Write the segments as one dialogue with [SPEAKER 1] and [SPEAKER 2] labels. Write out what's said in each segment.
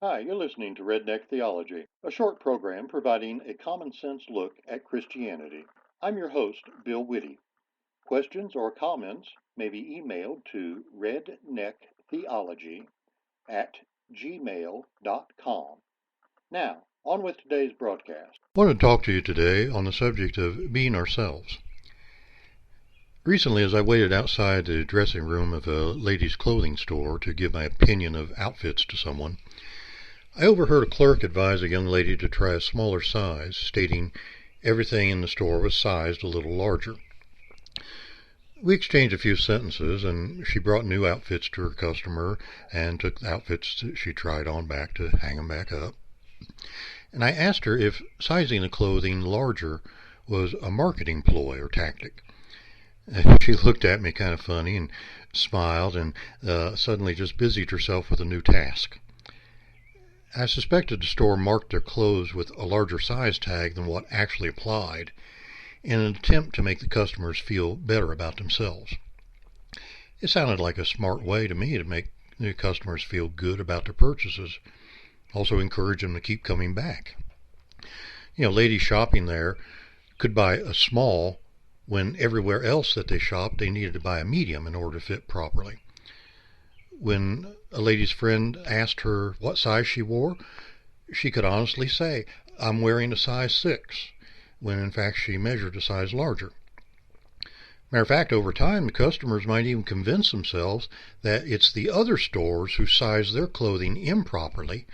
[SPEAKER 1] Hi, you're listening to Redneck Theology, a short program providing a common sense look at Christianity. I'm your host, Bill Whitty. Questions or comments may be emailed to rednecktheology@gmail.com. Now, on with today's broadcast.
[SPEAKER 2] I want to talk to you today on the subject of being ourselves. Recently, as I waited outside the dressing room of a ladies' clothing store to give my opinion of outfits to someone, I overheard a clerk advise a young lady to try a smaller size, stating everything in the store was sized a little larger. We exchanged a few sentences, and she brought new outfits to her customer and took the outfits that she tried on back to hang them back up. And I asked her if sizing the clothing larger was a marketing ploy or tactic. She looked at me kind of funny and smiled and suddenly just busied herself with a new task. I suspected the store marked their clothes with a larger size tag than what actually applied in an attempt to make the customers feel better about themselves. It sounded like a smart way to me to make the customers feel good about their purchases, also encourage them to keep coming back. Ladies shopping there could buy a small when everywhere else that they shopped they needed to buy a medium in order to fit properly. When a lady's friend asked her what size she wore, she could honestly say, "I'm wearing a size 6, when in fact she measured a size larger. Matter of fact, over time, the customers might even convince themselves that it's the other stores who size their clothing improperly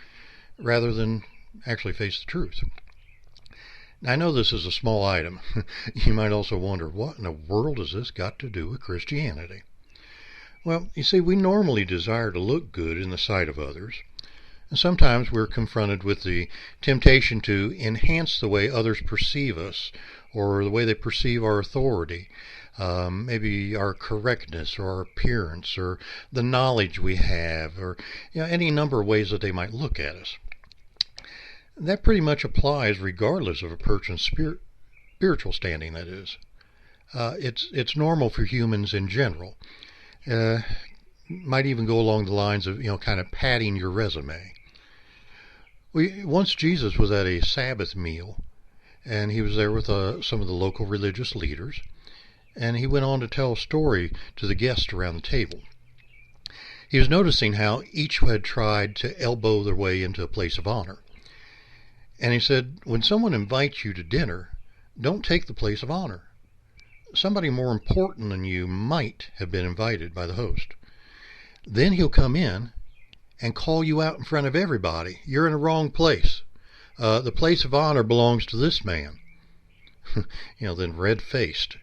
[SPEAKER 2] rather than actually face the truth. Now, I know this is a small item. You might also wonder, what in the world has this got to do with Christianity? Well, you see, we normally desire to look good in the sight of others, and sometimes we're confronted with the temptation to enhance the way others perceive us or the way they perceive our authority, maybe our correctness or our appearance or the knowledge we have or any number of ways that they might look at us. That pretty much applies regardless of a person's spiritual standing, that is. It's normal for humans in general. Might even go along the lines of, kind of padding your resume. Once Jesus was at a Sabbath meal, and he was there with some of the local religious leaders, and he went on to tell a story to the guests around the table. He was noticing how each had tried to elbow their way into a place of honor. And he said, when someone invites you to dinner, don't take the place of honor. Somebody more important than you might have been invited by the host. Then he'll come in and call you out in front of everybody. You're in the wrong place. The place of honor belongs to this man. Then red-faced,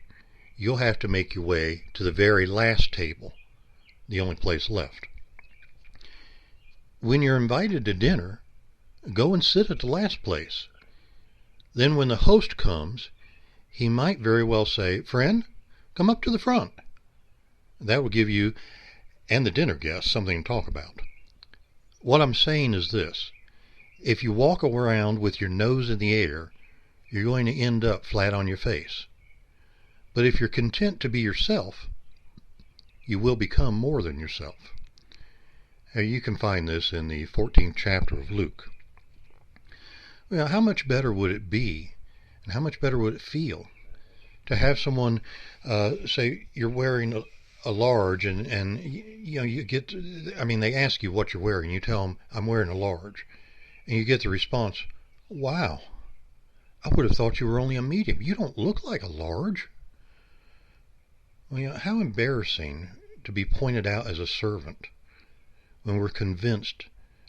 [SPEAKER 2] you'll have to make your way to the very last table, the only place left. When you're invited to dinner, go and sit at the last place. Then when the host comes, he might very well say, "Friend, come up to the front." That will give you and the dinner guests something to talk about. What I'm saying is this: if you walk around with your nose in the air, you're going to end up flat on your face. But if you're content to be yourself, you will become more than yourself. You can find this in the 14th chapter of Luke. Well, how much better would it be, and how much better would it feel to have someone say you're wearing a large, and you get, they ask you what you're wearing, you tell them, "I'm wearing a large," and you get the response, "Wow, I would have thought you were only a medium. You don't look like a large." Well, how embarrassing to be pointed out as a servant when we're convinced,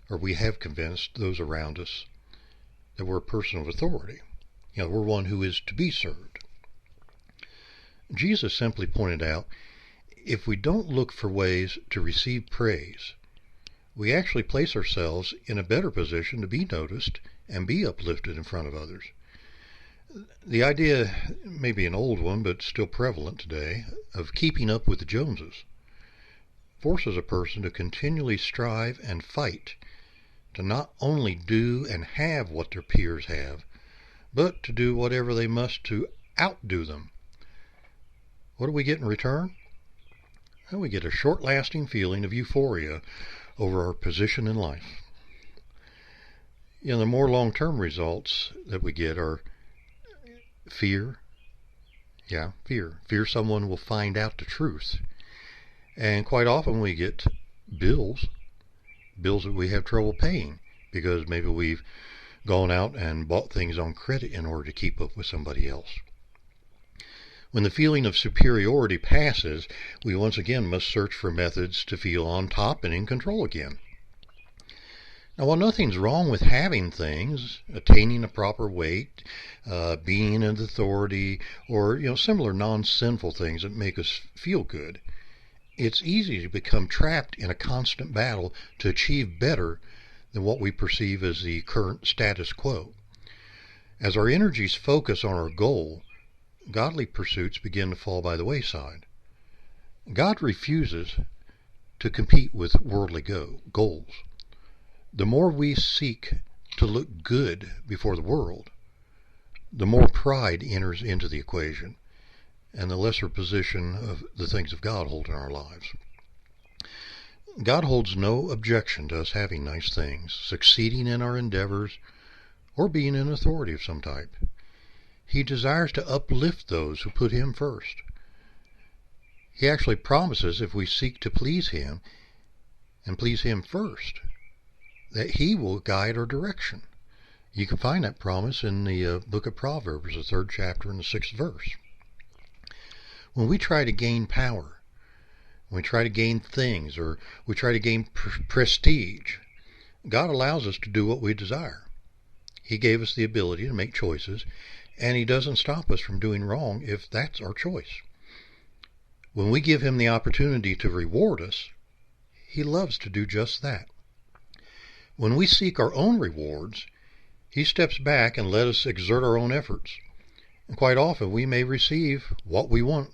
[SPEAKER 2] or we have convinced those around us, that we're a person of authority. We're one who is to be served. Jesus simply pointed out, if we don't look for ways to receive praise, we actually place ourselves in a better position to be noticed and be uplifted in front of others. The idea may be an old one, but still prevalent today, of keeping up with the Joneses forces a person to continually strive and fight to not only do and have what their peers have, but to do whatever they must to outdo them. What do we get in return? We get a short-lasting feeling of euphoria over our position in life. The more long-term results that we get are fear. Yeah, fear. Fear someone will find out the truth. And quite often we get bills that we have trouble paying because maybe we've gone out and bought things on credit in order to keep up with somebody else. When the feeling of superiority passes, we once again must search for methods to feel on top and in control again. Now, while nothing's wrong with having things, attaining a proper weight, being in authority, or similar non-sinful things that make us feel good, it's easy to become trapped in a constant battle to achieve better than what we perceive as the current status quo. As our energies focus on our goal, godly pursuits begin to fall by the wayside. God refuses to compete with worldly goals. The more we seek to look good before the world, the more pride enters into the equation, and the lesser position of the things of God hold in our lives. God holds no objection to us having nice things, succeeding in our endeavors, or being in authority of some type. He desires to uplift those who put Him first. He actually promises if we seek to please Him and please Him first, that He will guide our direction. You can find that promise in the book of Proverbs, the 3rd chapter and the 6th verse. When we try to gain power, when we try to gain things, or we try to gain prestige, God allows us to do what we desire. He gave us the ability to make choices, and He doesn't stop us from doing wrong if that's our choice. When we give Him the opportunity to reward us, He loves to do just that. When we seek our own rewards, He steps back and lets us exert our own efforts. And quite often we may receive what we want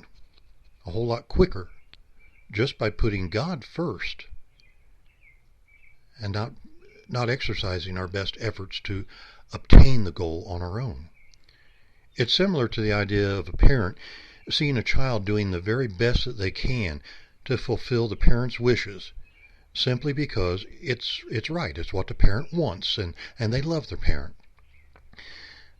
[SPEAKER 2] a whole lot quicker just by putting God first and not exercising our best efforts to obtain the goal on our own. It's similar to the idea of a parent seeing a child doing the very best that they can to fulfill the parent's wishes, simply because it's right. It's what the parent wants, and they love their parent.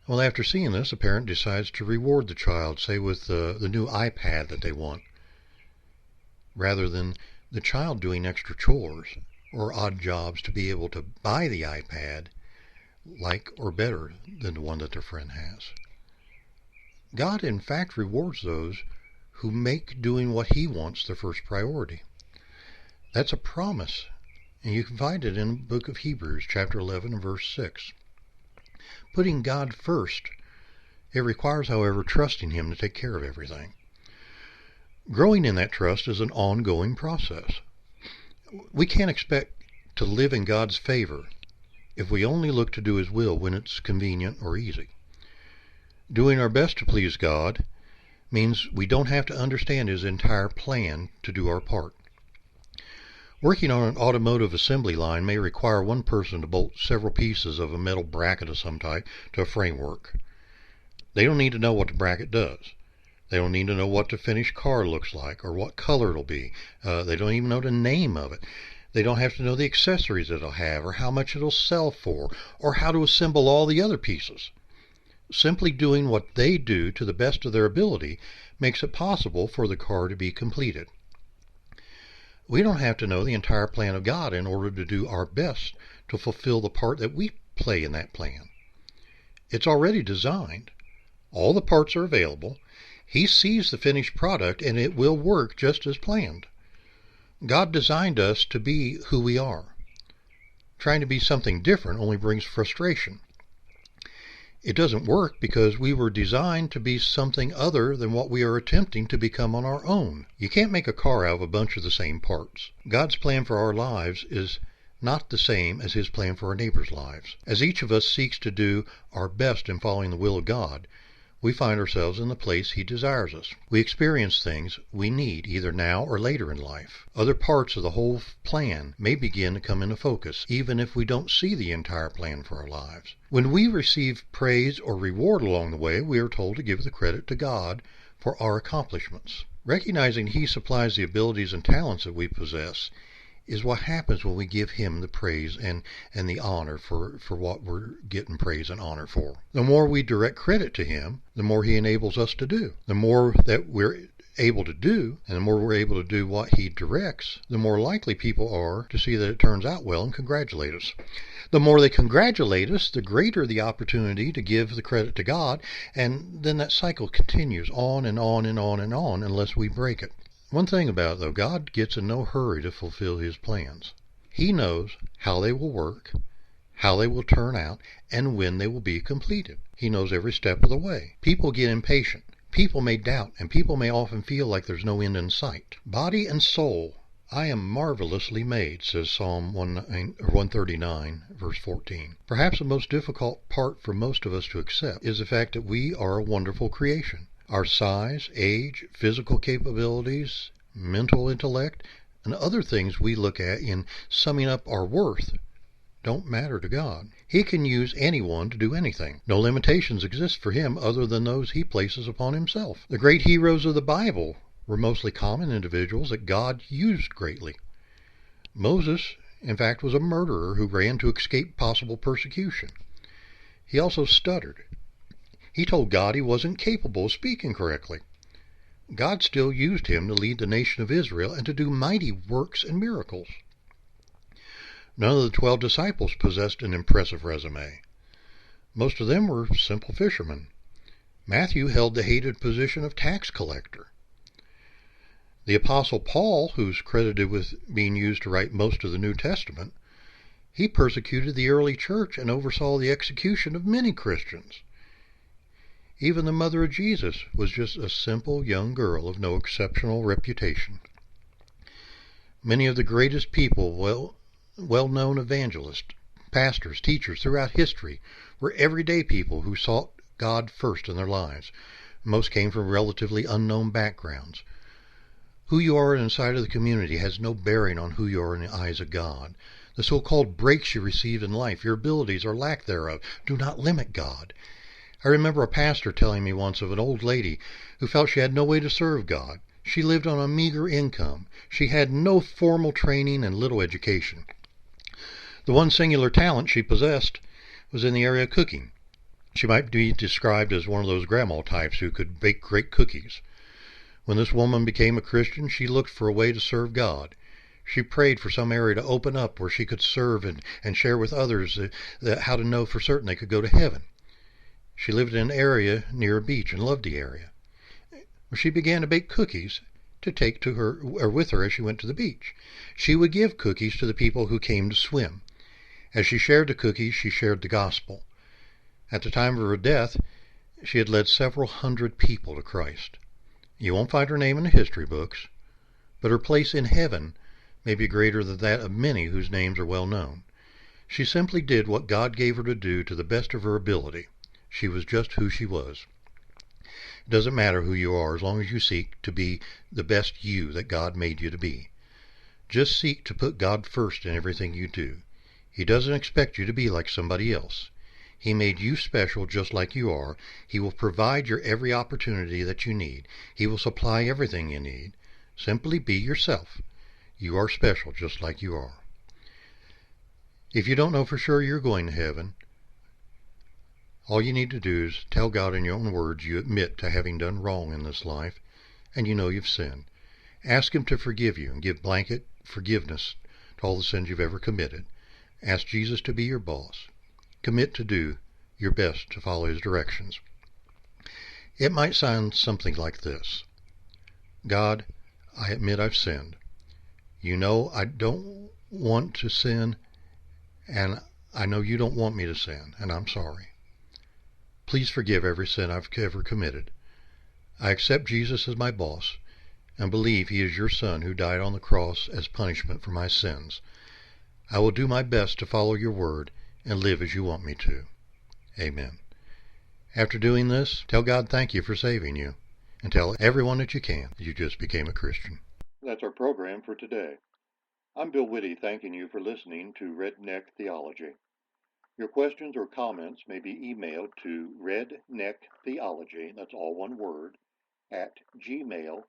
[SPEAKER 2] Well, after seeing this, a parent decides to reward the child, say with the new iPad that they want, rather than the child doing extra chores or odd jobs to be able to buy the iPad like or better than the one that their friend has. God, in fact, rewards those who make doing what He wants their first priority. That's a promise, and you can find it in the book of Hebrews, chapter 11 and verse 6. Putting God first, it requires, however, trusting Him to take care of everything. Growing in that trust is an ongoing process. We can't expect to live in God's favor if we only look to do His will when it's convenient or easy. Doing our best to please God means we don't have to understand His entire plan to do our part. Working on an automotive assembly line may require one person to bolt several pieces of a metal bracket of some type to a framework. They don't need to know what the bracket does. They don't need to know what the finished car looks like or what color it'll be. They don't even know the name of it. They don't have to know the accessories it'll have or how much it'll sell for or how to assemble all the other pieces. Simply doing what they do to the best of their ability makes it possible for the car to be completed. We don't have to know the entire plan of God in order to do our best to fulfill the part that we play in that plan. It's already designed. All the parts are available. He sees the finished product, and it will work just as planned. God designed us to be who we are. Trying to be something different only brings frustration. It doesn't work because we were designed to be something other than what we are attempting to become on our own. You can't make a car out of a bunch of the same parts. God's plan for our lives is not the same as His plan for our neighbors' lives. As each of us seeks to do our best in following the will of God, we find ourselves in the place He desires us. We experience things we need either now or later in life. Other parts of the whole plan may begin to come into focus, even if we don't see the entire plan for our lives. When we receive praise or reward along the way, we are told to give the credit to God for our accomplishments. Recognizing He supplies the abilities and talents that we possess, is what happens when we give Him the praise and the honor for what we're getting praise and honor for. The more we direct credit to Him, the more He enables us to do. The more that we're able to do, and the more we're able to do what He directs, the more likely people are to see that it turns out well and congratulate us. The more they congratulate us, the greater the opportunity to give the credit to God, and then that cycle continues on and on and on and on unless we break it. One thing about it, though, God gets in no hurry to fulfill His plans. He knows how they will work, how they will turn out, and when they will be completed. He knows every step of the way. People get impatient. People may doubt, and people may often feel like there's no end in sight. Body and soul, I am marvelously made, says Psalm 139, verse 14. Perhaps the most difficult part for most of us to accept is the fact that we are a wonderful creation. Our size, age, physical capabilities, mental intellect, and other things we look at in summing up our worth don't matter to God. He can use anyone to do anything. No limitations exist for Him other than those He places upon Himself. The great heroes of the Bible were mostly common individuals that God used greatly. Moses, in fact, was a murderer who ran to escape possible persecution. He also stuttered. He told God he wasn't capable of speaking correctly. God still used him to lead the nation of Israel and to do mighty works and miracles. None of the 12 disciples possessed an impressive resume. Most of them were simple fishermen. Matthew held the hated position of tax collector. The Apostle Paul, who's credited with being used to write most of the New Testament, he persecuted the early church and oversaw the execution of many Christians. Even the mother of Jesus was just a simple young girl of no exceptional reputation. Many of the greatest people, well-known evangelists, pastors, teachers throughout history were everyday people who sought God first in their lives. Most came from relatively unknown backgrounds. Who you are inside of the community has no bearing on who you are in the eyes of God. The so-called breaks you received in life, your abilities or lack thereof, do not limit God. I remember a pastor telling me once of an old lady who felt she had no way to serve God. She lived on a meager income. She had no formal training and little education. The one singular talent she possessed was in the area of cooking. She might be described as one of those grandma types who could bake great cookies. When this woman became a Christian, she looked for a way to serve God. She prayed for some area to open up where she could serve and share with others how to know for certain they could go to heaven. She lived in an area near a beach and loved the area. She began to bake cookies to take to her or with her as she went to the beach. She would give cookies to the people who came to swim. As she shared the cookies, she shared the gospel. At the time of her death, she had led several hundred people to Christ. You won't find her name in the history books, but her place in heaven may be greater than that of many whose names are well known. She simply did what God gave her to do to the best of her ability. She was just who she was. It doesn't matter who you are as long as you seek to be the best you that God made you to be. Just seek to put God first in everything you do. He doesn't expect you to be like somebody else. He made you special just like you are. He will provide your every opportunity that you need. He will supply everything you need. Simply be yourself. You are special just like you are. If you don't know for sure you're going to heaven, all you need to do is tell God in your own words you admit to having done wrong in this life, and you know you've sinned. Ask Him to forgive you and give blanket forgiveness to all the sins you've ever committed. Ask Jesus to be your boss. Commit to do your best to follow His directions. It might sound something like this. God, I admit I've sinned. You know I don't want to sin, and I know you don't want me to sin, and I'm sorry. Please forgive every sin I've ever committed. I accept Jesus as my boss and believe He is your Son who died on the cross as punishment for my sins. I will do my best to follow your word and live as you want me to. Amen. After doing this, tell God thank you for saving you, and tell everyone that you can that you just became a Christian.
[SPEAKER 1] That's our program for today. I'm Bill Whitty, thanking you for listening to Redneck Theology. Your questions or comments may be emailed to rednecktheology, that's all one word, @gmail.com.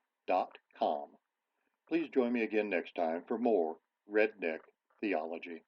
[SPEAKER 1] Please join me again next time for more redneck theology.